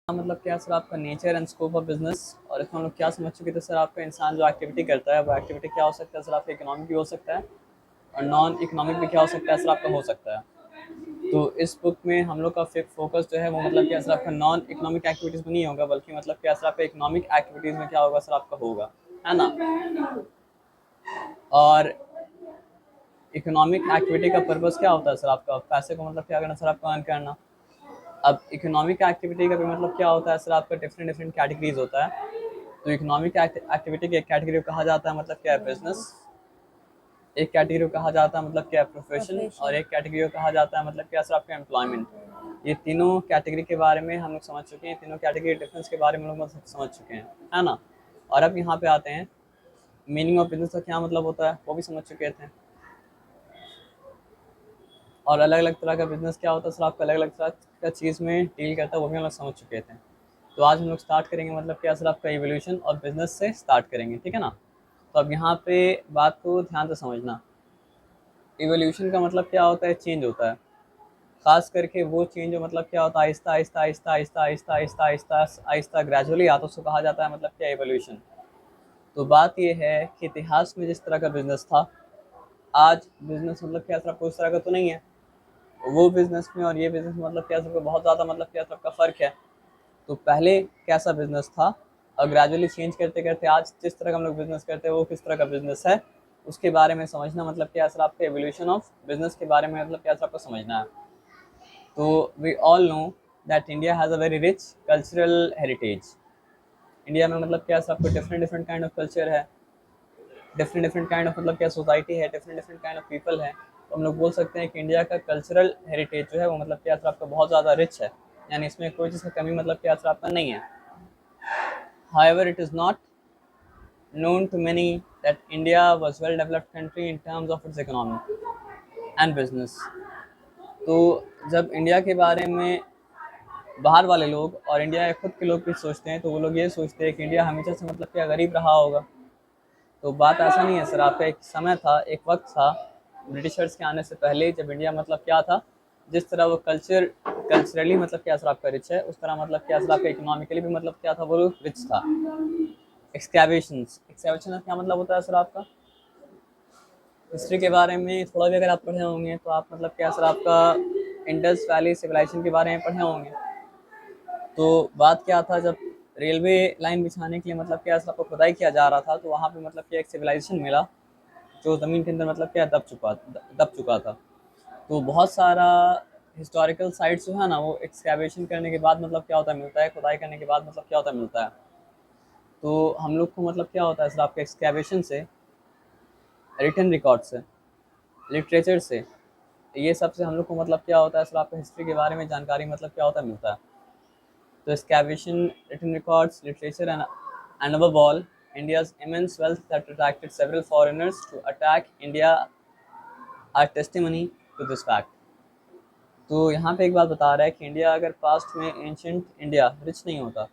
मतलब क्या सर आपका nature and scope of business, और इसमें हम लोग क्या समझ चुके थे सर, आपका इंसान जो एक्टिविटी करता है वो एक्टिविटी क्या हो सकता है सर, आपका इकोनॉमिक भी हो सकता है और नॉन इकोनॉमिक भी क्या हो सकता है सर, आपका हो सकता है। तो इस बुक में हम लोग का फोकस जो है वो मतलब क्या सर आपका नॉन इकोनॉमिक एक्टिविटीज़ में नहीं होगा, बल्कि मतलब क्या सर आपका इकोनॉमिक एक्टिविटीज़ में क्या होगा सर, आपका होगा, है ना। और इकोनॉमिक एक्टिविटी का पर्पज़ क्या होता है सर, आपका पैसे को मतलब क्या करना सर, आपका अर्न करना। अब इकोनॉमिक एक्टिविटी का भी मतलब क्या होता है सर, आपका डिफरेंट डिफरेंट कैटेगरीज होता है। तो इकोनॉमिक एक्टिविटी की एक कैटेगरी को कहा जाता है मतलब क्या है, बिजनेस। एक कैटेगरी को कहा जाता है मतलब क्या है, प्रोफेशन। और एक कैटेगरी को कहा जाता है मतलब क्या सर, आपका एम्प्लॉयमेंट। ये तीनों कैटेगरी के बारे में हम लोग समझ चुके हैं, तीनों कैटेगरी डिफरेंस के बारे में हम लोग समझ चुके हैं, है ना। और अब यहाँ पे आते हैं, मीनिंग ऑफ बिजनेस का क्या मतलब होता है वो भी समझ चुके थे। और अलग अलग तरह का बिजनेस क्या होता है सर, आपका अलग अलग तरह का चीज़ में डील करता है वो भी हम लोग समझ चुके थे। तो आज हम लोग स्टार्ट करेंगे मतलब क्या सर, आपका इवोल्यूशन और बिजनेस से स्टार्ट करेंगे, ठीक है ना। तो अब यहाँ पे बात को ध्यान से समझना। इवोल्यूशन का मतलब क्या होता है, चेंज होता है। खास करके वो चेंज जो मतलब क्या होता है, आहिस्ता आहिस्ता आहिस्ता आहिस्ता आहिस्ता आहिस्ता आहिस्ता आहिस्ता ग्रेजुअली आता है, उसको कहा जाता है मतलब क्या, इवोल्यूशन। तो बात ये है कि इतिहास में जिस तरह का बिजनेस था, आज बिजनेस मतलब क्या सर आपको उस तरह का तो नहीं है। वो बिजनेस में और ये बिजनेस में मतलब क्या सबका बहुत ज़्यादा मतलब क्या सबका फ़र्क है। तो पहले कैसा बिजनेस था और ग्रेजुअली चेंज करते करते आज जिस तरह का हम लोग बिजनेस करते हैं वो किस तरह का बिजनेस है, उसके बारे में समझना मतलब क्या सर, आपका एवोल्यूशन ऑफ बिजनेस के बारे में मतलब क्या सर आपको समझना है। तो we all know that India has a very rich cultural heritage. India में मतलब क्या सर आपको different different kind of culture है, डिफरेंट डिफरेंट काइंड ऑफ मतलब क्या सोसाइटी है, different different kind of people है। तो हम लोग बोल सकते हैं कि इंडिया का कल्चरल हेरिटेज जो है वो मतलब क्या सर आपका बहुत ज़्यादा रिच है, यानी इसमें कोई चीज़ की कमी मतलब क्या सर आपका नहीं है। However, it is not known to many that India was well developed country in terms of its economy and business. तो जब इंडिया के बारे में बाहर वाले लोग और इंडिया के खुद के लोग भी सोचते हैं तो वो लोग ये सोचते हैं कि इंडिया हमेशा से मतलब क्या गरीब रहा होगा। तो बात ऐसा नहीं है सर, आपका एक समय था, एक वक्त था ब्रिटिशर्स के आने से पहले, जब इंडिया मतलब क्या था, जिस तरह वो कल्चरली मतलब क्या सर आपका रिच है, उस तरह मतलब क्या सर आपका इकोनॉमिकली भी मतलब क्या था, वो रिच था। एक्सकैवेशंस, एक्सकैवेशन क्या मतलब होता है सर आपका, हिस्ट्री के बारे में थोड़ा भी अगर आप पढ़े होंगे तो आप मतलब क्या सर आपका इंडस वैली सिविलाइजेशन के बारे में पढ़े होंगे। तो बात क्या था, जब रेलवे लाइन बिछाने के लिए मतलब क्या सर आपको खुदाई किया जा रहा था, तो वहाँ पे मतलब क्या एक सिविलाइजेशन मिला जो ज़मीन के अंदर मतलब क्या दब चुका था। तो बहुत सारा हिस्टोरिकल साइट्स जो है ना, वो एक्सकैवेशन करने के बाद मतलब क्या होता है मिलता है, खुदाई करने के बाद मतलब क्या होता है मिलता है। तो हम लोग को मतलब क्या होता है सर, आपके एक्सकैवेशन से, रिटन रिकॉर्ड से, लिटरेचर से, ये सब से हम लोग को मतलब क्या होता है सर, आपको हिस्ट्री के बारे में जानकारी मतलब क्या होता है मिलता है। तो excavation, written records, literature and above all, India's immense wealth that attracted several foreigners to attack India are testimony to this fact. तो यहाँ पे एक बात बता रहा है कि इंडिया अगर पास्ट में एंशंट इंडिया रिच नहीं होता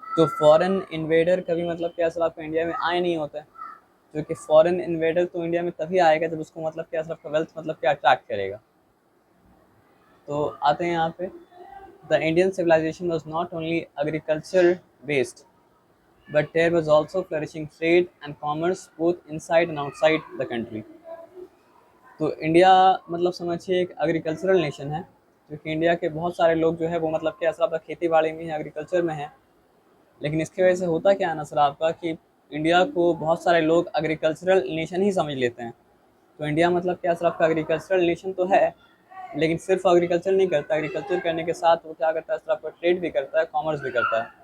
तो फॉरेन इन्वेडर कभी मतलब क्या सर आपको इंडिया में आए नहीं होते, क्योंकि फॉरेन इन्वेडर तो इंडिया में तभी आएगा जब उसको मतलब क्या सर आपका वेल्थ मतलब क्या अट्रैक्ट करेगा। तो आते हैं यहाँ पे, the Indian civilization was not only agriculture based but there was also flourishing trade and commerce both inside and outside the country. तो इंडिया मतलब समझिए एक एग्रीकल्चरल नेशन है, क्योंकि इंडिया के बहुत सारे लोग जो है वो मतलब क्या सर आपका खेती बाड़ी में है, एग्रीकल्चर में है। लेकिन इसकी वजह से होता क्या है ना सर आपका, कि इंडिया को बहुत सारे लोग एग्रीकल्चरल नेशन ही समझ लेते हैं। तो इंडिया मतलब क्या सर आपका एग्रीकल्चरल नेशन तो है, लेकिन सिर्फ एग्रीकल्चर नहीं करता, एग्रीकल्चर करने के साथ वो क्या करता है सर आपका, ट्रेड भी करता है, कॉमर्स भी करता है।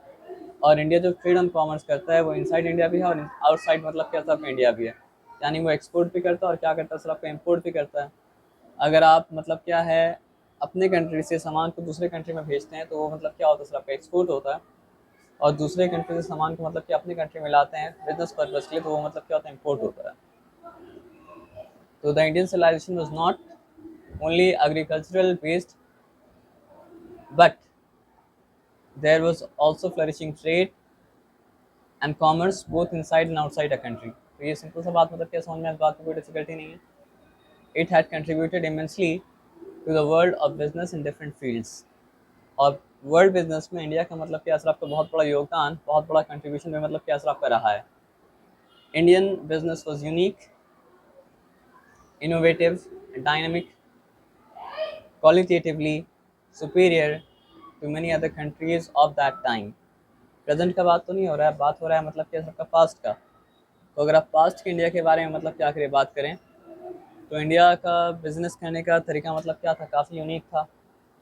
और इंडिया जो ट्रेड एंड कॉमर्स करता है वो इनसाइड इंडिया भी है और आउटसाइड मतलब क्या सर आपका इंडिया भी है। यानी वो एक्सपोर्ट भी करता है और क्या करता है सर आपका, इम्पोर्ट भी करता है। अगर आप मतलब क्या है अपने कंट्री से सामान को दूसरे कंट्री में भेजते हैं तो वो मतलब क्या होता है सर आपका, एक्सपोर्ट होता है। और दूसरे कंट्री से सामान को मतलब कि अपनी कंट्री में लाते हैं बिजनेस पर्पज़ के लिए, तो वो मतलब क्या होता है, इम्पोर्ट होता है। तो the Indian civilization was not only agricultural based but there was also flourishing trade and commerce both inside and outside a country. तो ये सिंपल सा बात मतलब क्या समझ में, इस बात में कोई डिफिकल्टी नहीं है। It had contributed immensely to the world of business in different fields. और वर्ल्ड बिजनेस में इंडिया का मतलब क्या सर आपका बहुत बड़ा योगदान, बहुत बड़ा कंट्रीब्यूशन में मतलब क्या सर आपका रहा है। Indian business was unique, innovative, dynamic, qualitatively superior to many other countries of that time। Present का बात तो नहीं हो रहा है, बात हो रहा है मतलब क्या सबका पास्ट का। तो अगर आप पास्ट के इंडिया के बारे में मतलब क्या करें बात करें, तो इंडिया का बिजनेस करने का तरीका मतलब क्या था, काफ़ी यूनिक था,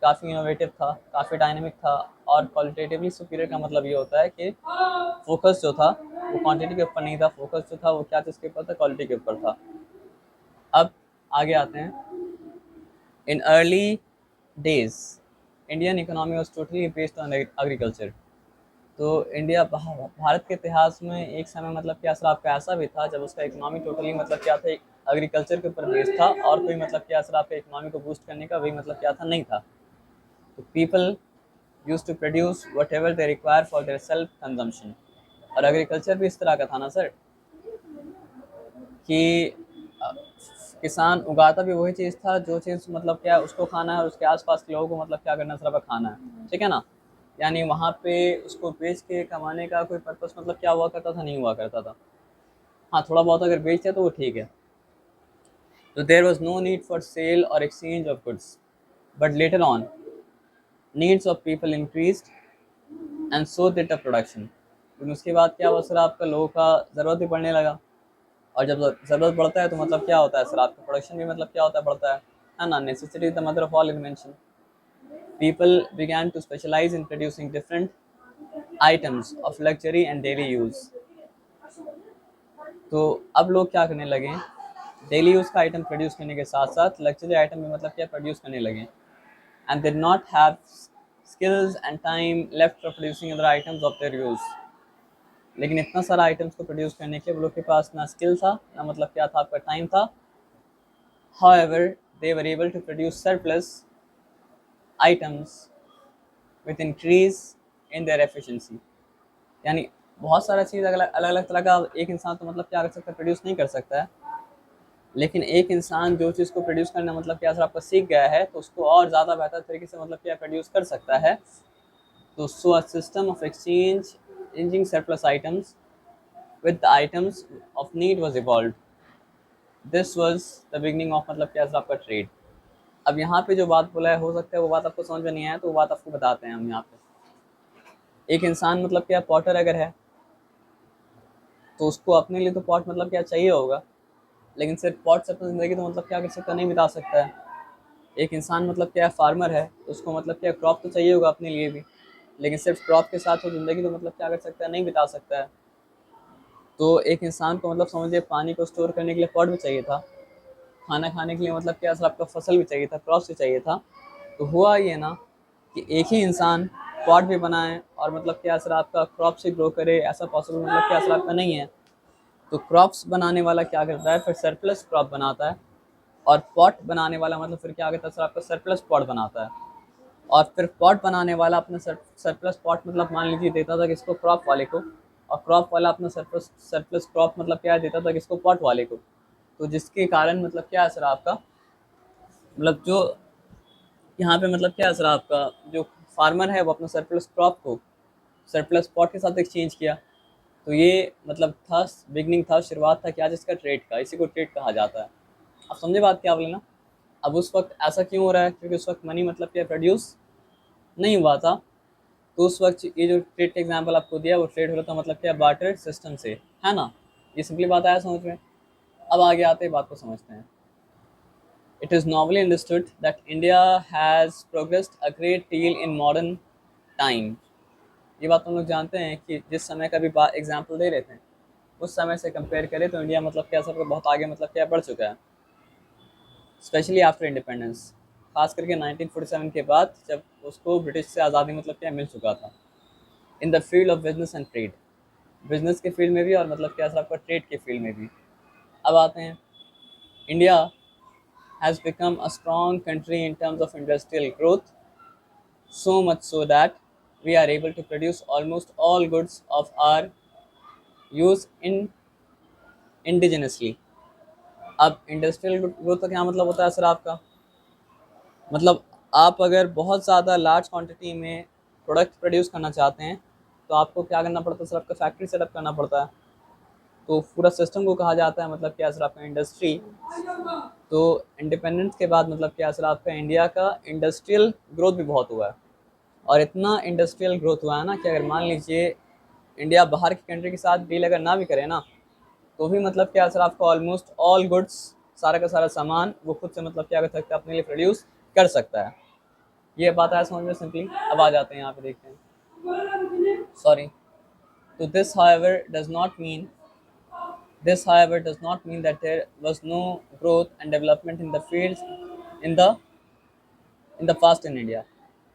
काफ़ी इनोवेटिव था, काफ़ी डायनेमिक था। और क्वालिटेटिवली सुपीरियर का मतलब ये होता है कि फोकस जो था वो क्वांटिटी के ऊपर नहीं था, फोकस जो था वो क्या चीज़ के ऊपर था, क्वालिटी के ऊपर था। अब आगे आते हैं। In early days Indian economy was totally based on agriculture. तो इंडिया भारत के इतिहास में एक समय मतलब क्या असर आपका ऐसा भी था जब उसका इकोनॉमी टोटली मतलब क्या था, एग्रीकल्चर के ऊपर बेस्ड था, और कोई मतलब क्या असर आपका इकोनॉमी को बूस्ट करने का वही मतलब क्या था, नहीं था। तो people use to produce whatever they require for their self consumption. और एग्रीकल्चर भी इस तरह का था ना सर, कि किसान उगाता भी वही चीज़ था जो चीज़ मतलब क्या उसको खाना है और उसके आसपास के लोगों को मतलब क्या करना सिर्फ खाना है, ठीक है ना। यानी वहाँ पे उसको बेच के कमाने का कोई पर्पस मतलब क्या हुआ करता था, नहीं हुआ करता था। हाँ, थोड़ा बहुत अगर बेचते तो वो ठीक है। तो there was no need for sale और exchange of goods, but later on needs of people increased and so did the production. लेकिन उसके बाद क्या हुआ सर, आपका लोगों का ज़रूरत भी पड़ने लगा, और जब ज़रूरत बढ़ता है तो मतलब क्या होता है सर, आपका प्रोडक्शन भी मतलब क्या होता है, बढ़ता है ना। Necessity is the mother of all invention. People began to specialize in producing different items of luxury and daily use। तो अब लोग क्या करने लगे, डेली यूज़ का आइटम प्रोड्यूस करने के साथ साथ लग्जरी आइटम भी मतलब क्या प्रोड्यूस करने लगे। And they not have skills and time left for producing other items of their use. लेकिन इतना सारा आइटम्स को प्रोड्यूस करने के वो लोग के पास ना स्किल था, ना मतलब क्या था आपका टाइम था। However, they were able to produce surplus items with increase in their efficiency। यानी बहुत सारा चीज़ अलग अलग तरह का एक इंसान तो मतलब क्या कर सकता है, प्रोड्यूस नहीं कर सकता है। लेकिन एक इंसान जो चीज़ को प्रोड्यूस करना मतलब क्या सर आपका सीख गया है, तो उसको और ज़्यादा बेहतर तरीके से मतलब क्या प्रोड्यूस कर सकता है। तो so a system of exchanging surplus items with the items of need was evolve. This was the beginning of मतलब क्या सर आपका ट्रेड। अब यहाँ पे जो बात बोला है, हो सकता है वो बात आपको समझ में नहीं आया, तो वो बात आपको बताते हैं हम यहाँ पे। एक इंसान मतलब क्या पॉटर अगर है, तो उसको अपने लिए तो पॉट मतलब क्या चाहिए होगा, लेकिन सिर्फ पॉट से अपनी ज़िंदगी तो मतलब क्या कर सकता, नहीं बिता सकता है। एक इंसान मतलब क्या फार्मर है, उसको मतलब क्या क्रॉप तो चाहिए होगा अपने लिए भी, लेकिन सिर्फ क्रॉप के साथ वो ज़िंदगी तो मतलब क्या कर सकता है, नहीं बिता सकता है। तो एक इंसान को मतलब समझिए पानी को स्टोर करने के लिए पॉट भी चाहिए था, खाना खाने के लिए मतलब क्या सर आपका फसल भी चाहिए था, क्रॉप्स भी चाहिए था। तो हुआ ये ना कि एक ही इंसान पॉट भी बनाए और मतलब क्या सर आपका क्रॉप से ग्रो करे, ऐसा पॉसिबल मतलब क्या सर आपका नहीं है। तो क्रॉप्स बनाने वाला क्या करता है, फिर सरप्लस क्रॉप बनाता है, और पॉट बनाने वाला मतलब फिर क्या करता है सर आपका सरप्लस पॉट बनाता है। और फिर पॉट बनाने वाला अपना सरप्लस पॉट मतलब मान लीजिए देता था किसको, क्रॉप वाले को, और क्रॉप वाला अपना सरप्लस सरप्लस क्रॉप मतलब क्या देता था किसको, पॉट वाले को। तो जिसके कारण मतलब क्या है सर आपका, मतलब जो यहाँ पे मतलब क्या है सर आपका, जो फार्मर है वो अपना सरप्लस क्रॉप को सरप्लस पॉट के साथ एक्सचेंज किया। तो ये मतलब था, बिगनिंग था, शुरुआत था क्या जिसका, ट्रेड का। इसी को ट्रेड कहा जाता है। अब समझे बात क्या बोले ना। अब उस वक्त ऐसा क्यों हो रहा है, क्योंकि उस वक्त मनी मतलब क्या प्रोड्यूस नहीं हुआ था। तो उस वक्त ये जो ट्रेड का एग्जांपल आपको दिया, वो ट्रेड हो रहा था मतलब क्या बार्टर सिस्टम से, है ना। ये सिंपली बात आया समझ में। अब आगे आते हैं, बात को समझते हैं। It is normally understood that India has progressed a great deal in modern time. ये बात हम लोग जानते हैं कि जिस समय का भी एग्जाम्पल दे रहे थे, उस समय से कंपेयर करें तो इंडिया मतलब क्या सब बहुत आगे मतलब क्या बढ़ चुका है, स्पेशली आफ्टर इंडिपेंडेंस। खास करके 1947 के बाद, जब उसको ब्रिटिश से आज़ादी मतलब क्या मिल चुका था। In the field of business and trade, business के फील्ड में भी और मतलब क्या आपका ट्रेड के फील्ड में भी। अब आते हैं, India has become a strong country in terms of industrial growth, so much so that we are able to produce almost all goods of our use in indigenously। अब इंडस्ट्रियल ग्रोथ का क्या मतलब होता है सर आपका, मतलब आप अगर बहुत ज़्यादा लार्ज क्वांटिटी में प्रोडक्ट प्रोड्यूस करना चाहते हैं तो आपको क्या करना पड़ता है सर, आपका फैक्ट्री सेटअप करना पड़ता है। तो पूरा सिस्टम को कहा जाता है मतलब क्या सर आपका इंडस्ट्री। तो इंडिपेंडेंस के बाद मतलब क्या सर आपका इंडिया का इंडस्ट्रियल ग्रोथ भी बहुत हुआ है। और इतना इंडस्ट्रियल ग्रोथ हुआ है ना कि अगर मान लीजिए इंडिया बाहर की कंट्री के साथ डील अगर ना भी करे ना, तो भी मतलब क्या सर आपको ऑलमोस्ट ऑल गुड्स, सारा का सारा सामान वो खुद से मतलब क्या कर सकता है, अपने लिए प्रोड्यूस कर सकता है। ये बात आया समझ में सिंपली। अब आ जाते हैं यहाँ पे देखते हैं, सॉरी। तो this however does not mean that there was no growth and development in the fields in the in the past in India।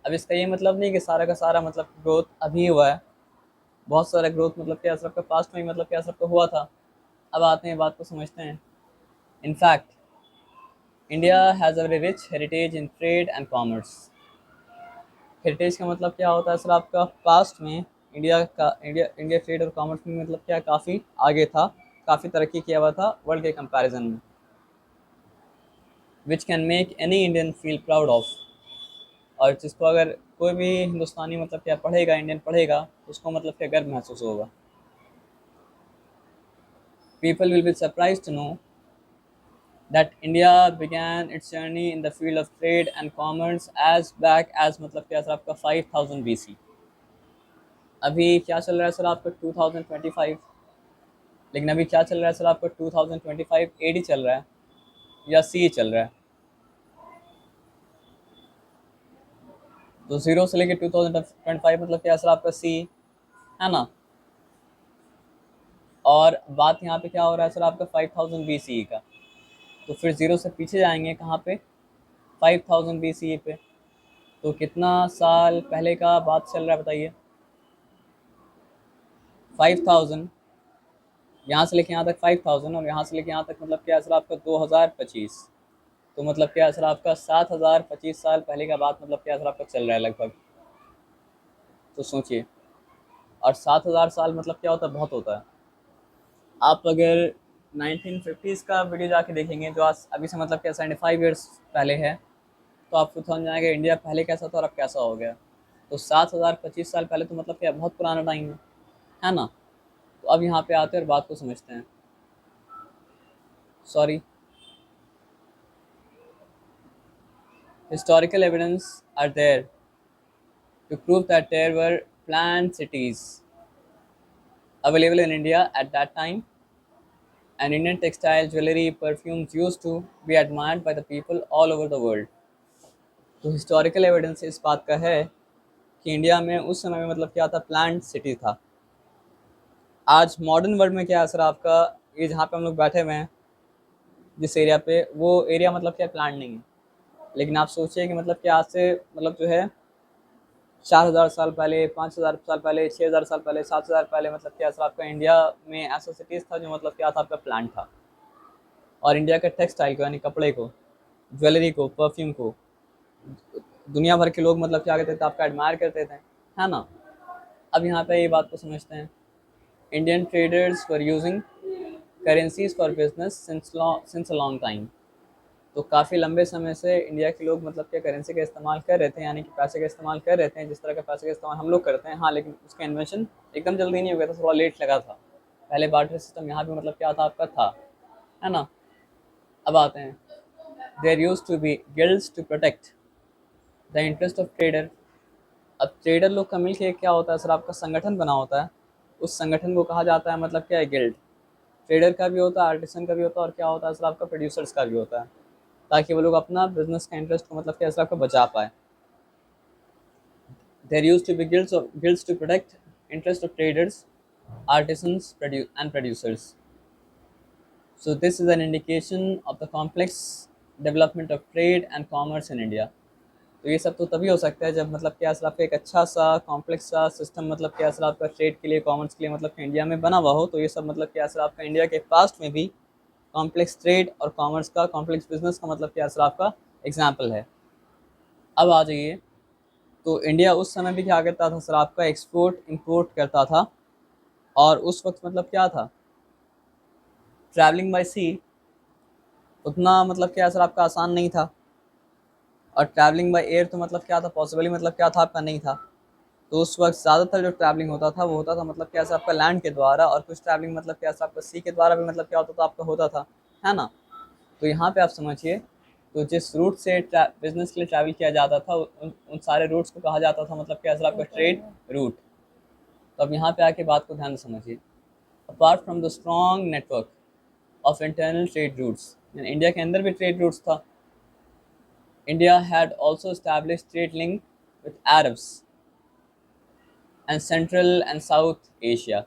अब इसका ये मतलब नहीं कि सारा का सारा मतलब ग्रोथ अभी हुआ है, बहुत सारा ग्रोथ मतलब क्या सबका पास्ट में ही मतलब क्या सबका हुआ था। अब आते हैं बात को समझते हैं। In fact India has a very rich heritage in trade and commerce. Heritage का मतलब क्या होता है सर, आपका पास्ट में इंडिया ट्रेड और कॉमर्स में मतलब क्या काफ़ी आगे था, काफ़ी तरक्की किया हुआ था वर्ल्ड के कंपैरिजन में, which can make any Indian feel proud of. और जिसको अगर कोई भी हिंदुस्तानी मतलब क्या पढ़ेगा, इंडियन पढ़ेगा, उसको मतलब क्या गर्व महसूस होगा। People will be surprise to know that India began its journey in the field of trade and commerce as back as मतलब क्या सर आपका 5000 BC। अभी क्या चल रहा है सर आपका 2025, लेकिन अभी क्या चल रहा है सर आपका 2025 AD चल रहा है या CE चल रहा है। तो 0 से लेकर 2025 मतलब क्या सर आपका CE है ना। और बात यहाँ पे क्या हो रहा है सर आपका 5000 BCE का। तो फिर 0 से पीछे जाएंगे कहाँ पे, 5000 BCE पे। तो कितना साल पहले का बात चल रहा है बताइए। 5000, यहाँ से लेके यहाँ तक 5000, और यहाँ से लेके यहाँ तक मतलब क्या सर आपका 2025। तो मतलब क्या सर आपका 7025 साल पहले का बात मतलब क्या सर आपका चल रहा है लगभग। तो सोचिए, और 7000 साल मतलब क्या होता है, बहुत होता है। आप अगर 1950s का वीडियो जाके देखेंगे जो आज अभी से मतलब क्या 75 ईयर्स पहले है, तो आपको समझ में आएगा इंडिया पहले कैसा था और अब कैसा हो गया। तो 7025 साल पहले तो मतलब क्या बहुत पुराना टाइम है ना। तो अब यहाँ पे आते हैं और बात को समझते हैं। Sorry, historical evidence are there to prove that there were planned cities available in India at that time, and Indian textile, jewelry, perfumes used to be admired by the people all over the world। तो historical evidence इस बात का है कि India में उस समय में मतलब क्या था, प्लान्ड सिटी था। आज मॉडर्न वर्ल्ड में क्या असर आपका, ये जहाँ पे हम लोग बैठे हुए हैं जिस एरिया पे, वो एरिया मतलब क्या प्लान्ड नहीं है। लेकिन आप सोचिए कि मतलब क्या आज से मतलब जो है 4000 साल पहले, 5000 साल पहले, 6000 साल पहले, 7000 पहले मतलब क्या सर आपका इंडिया में ऐसा सिटीज़ था जो मतलब क्या था, आपका प्लान था। और इंडिया के टेक्सटाइल को यानी कपड़े को, ज्वेलरी को, परफ्यूम को दुनिया भर के लोग मतलब क्या करते थे, आपका एडमायर करते थे, है ना। अब यहाँ पे ये बात को समझते हैं। Indian traders were using currencies for business since a long time. तो काफ़ी लंबे समय से इंडिया के लोग मतलब क्या करेंसी का इस्तेमाल कर रहे थे, यानी कि पैसे का इस्तेमाल कर रहे थे, जिस तरह का पैसे का इस्तेमाल हम लोग करते हैं। हाँ, लेकिन उसका इन्वेंशन एकदम जल्दी नहीं हो गया था, थोड़ा लेट लगा था। पहले बार्टर सिस्टम यहाँ पे मतलब क्या था, आपका था, है ना। अब आते हैं, there used to be guilds to protect the interest of trader. अब ट्रेडर लोग का मिल के क्या होता है सर, आपका संगठन बना होता है। उस संगठन को कहा जाता है मतलब क्या है, गिल्ड। ट्रेडर का भी होता है, आर्टिसन का भी होता है, और क्या होता है सर आपका प्रोड्यूसर्स का भी होता है, ताकि वो लोग अपना बिजनेस का इंटरेस्ट को मतलब कैसे आपको बचा पाए। There used to be guilds to protect interest of traders, artisans, and producers. So this is an indication of the complex development of trade and commerce in India। तो ये सब तो तभी हो सकता है जब मतलब क्या सर आपका एक अच्छा सा कॉम्प्लेक्स सा सिस्टम मतलब क्या सर आपका ट्रेड के लिए, कॉमर्स के लिए मतलब इंडिया में बना हुआ हो। तो ये सब मतलब क्या सर आपका इंडिया के पास्ट में भी कॉम्प्लेक्स ट्रेड और कॉमर्स का, कॉम्प्लेक्स बिजनेस का मतलब क्या सर आपका एग्जाम्पल है। अब आ जाइए, तो इंडिया उस समय भी क्या करता था सर, आपका एक्सपोर्ट इंपोर्ट करता था। और उस वक्त मतलब क्या था, ट्रैवलिंग बाय सी उतना मतलब क्या सर आपका आसान नहीं था। और ट्रैवलिंग बाय एयर तो मतलब क्या था, पॉसिबल ही मतलब क्या था आपका नहीं था। तो उस वक्त ज़्यादातर जो ट्रैवलिंग होता था वो होता था मतलब क्या आपका लैंड के द्वारा, और कुछ ट्रैवलिंग मतलब क्या आपका सी के द्वारा भी मतलब क्या होता था आपका होता था, है ना। तो यहाँ पे आप समझिए, तो जिस रूट से बिजनेस के लिए ट्रैवल किया जाता था उन सारे रूट्स को कहा जाता था मतलब क्या आपका ट्रेड रूट। तो अब यहाँ पे आके बात को ध्यान से समझिए। Apart from the strong network of internal trade routes, India के अंदर भी ट्रेड रूट्स था। India had also establish trade link with Arabs and central and south Asia.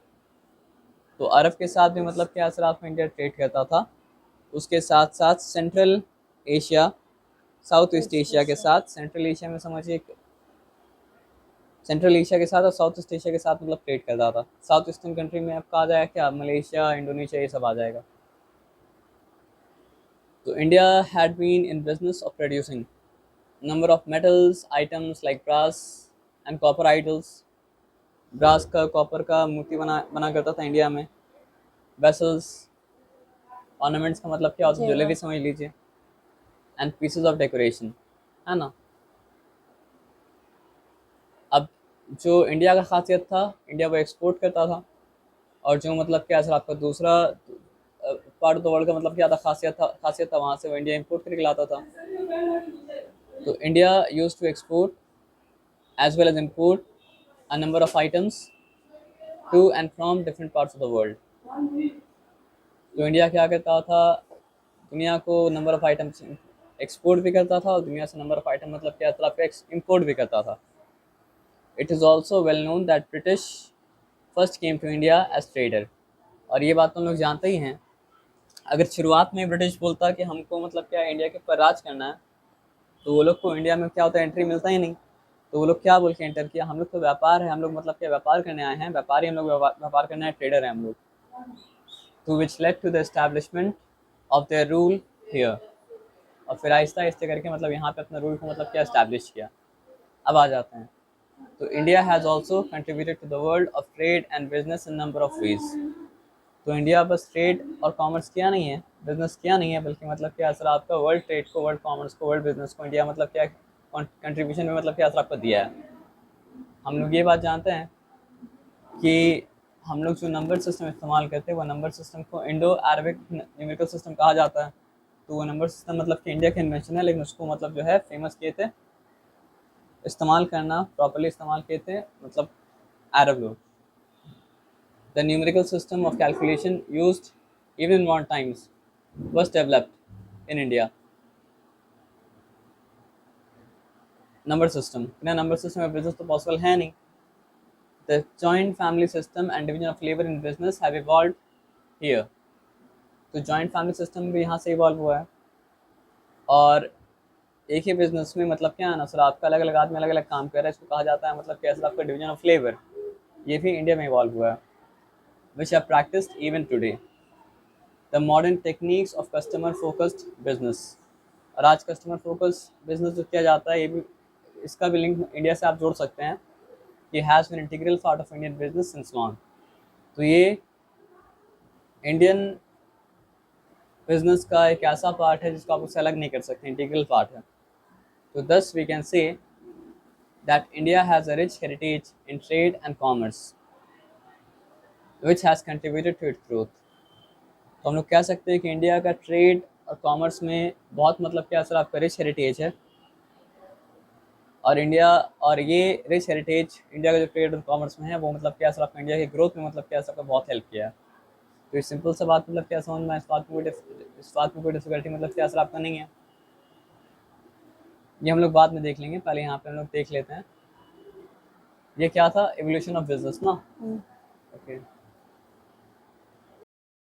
तो अरब के साथ भी मतलब क्या असर आप इंडिया ट्रेड करता था, उसके साथ साथ central Asia, south east Asia के साथ, सेंट्रल एशिया में समझिए, सेंट्रल एशिया के साथ और साउथ ईस्ट एशिया के साथ मतलब ट्रेड करता था। साउथ ईस्टर्न कंट्री में आपका आ जाएगा क्या, मलेशिया, इंडोनेशिया, ये सब आ जाएगा। तो India had been in business of producing number of metals items like brass and copper idols. Brass का, कॉपर का मूर्ति बना करता था इंडिया में। वेसल्स, ऑर्नामेंट्स का मतलब क्या होता है, ज्वेलरी समझ लीजिए। एंड पीसेस ऑफ डेकोरेशन, है ना। अब जो इंडिया का खासियत था, इंडिया वो एक्सपोर्ट करता था, और जो मतलब क्या सर आपका दूसरा पार्ट ऑफ द वर्ल्ड का मतलब क्या था, खासियत था वहाँ से वो इंडिया इंपोर्ट करके लाता था। तो India use to export as well as import a number of items to and from different parts of the world. तो इंडिया क्या करता था, दुनिया को नंबर ऑफ आइटम्स एक्सपोर्ट भी करता था, और दुनिया से नंबर ऑफ आइटम मतलब क्या था आपका इम्पोर्ट भी करता था। It is also well known that British first came to India as trader. और ये बात तो हम लोग जानते ही हैं। अगर शुरुआत में ब्रिटिश बोलता कि हमको मतलब क्या इंडिया के ऊपर राज करना है, तो वो लोग को इंडिया में क्या होता है, एंट्री मिलता ही नहीं। तो वो लोग क्या बोल के एंटर किया, हम लोग तो व्यापार है, हम लोग मतलब क्या व्यापार करने आए हैं, व्यापारी हम लोग, व्यापार करने आए, ट्रेडर हैं हम लोग। To which led to the establishment of their rule here. और फिर आहिस्ता आहिस्ता करके मतलब यहाँ पे अपना रूल को मतलब क्या इस्टेब्लिश किया। अब आ जाते हैं। तो India has also contributed to the world of trade and business in number of ways. तो इंडिया बस ट्रेड और कॉमर्स किया नहीं है, बिजनेस किया नहीं है, बल्कि मतलब क्या असर आपका वर्ल्ड ट्रेड को, वर्ल्ड कॉमर्स को, वर्ल्ड बिजनेस को इंडिया मतलब क्या कंट्रीब्यूशन में मतलब क्या असर आपको दिया है। हम लोग ये बात जानते हैं कि हम लोग जो नंबर सिस्टम इस्तेमाल करते हैं वो नंबर सिस्टम को इंडो अरबिक न्यूमेरिकल सिस्टम कहा जाता है। तो वो नंबर सिस्टम मतलब कि इंडिया के इन्वेंशन है, लेकिन उसको मतलब जो है फेमस किए थे, इस्तेमाल करना, प्रॉपर्ली इस्तेमाल किए थे मतलब अरब लोग। The numerical system of calculation used even in modern times was developed in India. Number system, बिना number system में business तो possible है नहीं। The joint family system and division of labor in business have evolved here. तो joint family system भी यहाँ से evolve हुआ है, और एक ही बिजनेस में मतलब क्या है ना सर आपका अलग अलग आदमी अलग अलग काम कर रहा है, इसको कहा जाता है मतलब क्या सर आपका डिवीजन ऑफ लेबर। ये भी इंडिया में इवॉल्व हुआ है, which are practised even today. The modern techniques of customer focused business. और आज कस्टमर फोकस बिजनेस जो किया जाता है, ये भी, इसका भी लिंक इंडिया से आप जोड़ सकते हैं कि has been integral part of Indian business since long. तो ये इंडियन बिजनेस का एक ऐसा पार्ट है जिसको आप उससे अलग नहीं कर सकते, इंटीग्रल पार्ट है। तो thus we can say that India has a rich heritage in trade and commerce which has contributed to its growth. तो हम लोग कह सकते हैं कि इंडिया का ट्रेड और कॉमर्स में बहुत मतलब क्या सर आपका रिच हेरिटेज है, और इंडिया, और ये रिच हेरिटेज इंडिया का जो ट्रेड और कॉमर्स में है वो मतलब क्या सर आपका इंडिया की ग्रोथ में मतलब क्या सर आपका बहुत हेल्प किया है। तो इस सिंपल सा बात मतलब क्या समझ में, इस बात में कोई डिफिकल्टी मतलब क्या सर आपका नहीं है। ये हम लोग बाद में देख लेंगे, पहले यहाँ पे हम लोग देख लेते हैं ये क्या था, एवोल्यूशन ऑफ बिजनेस ना। ओके।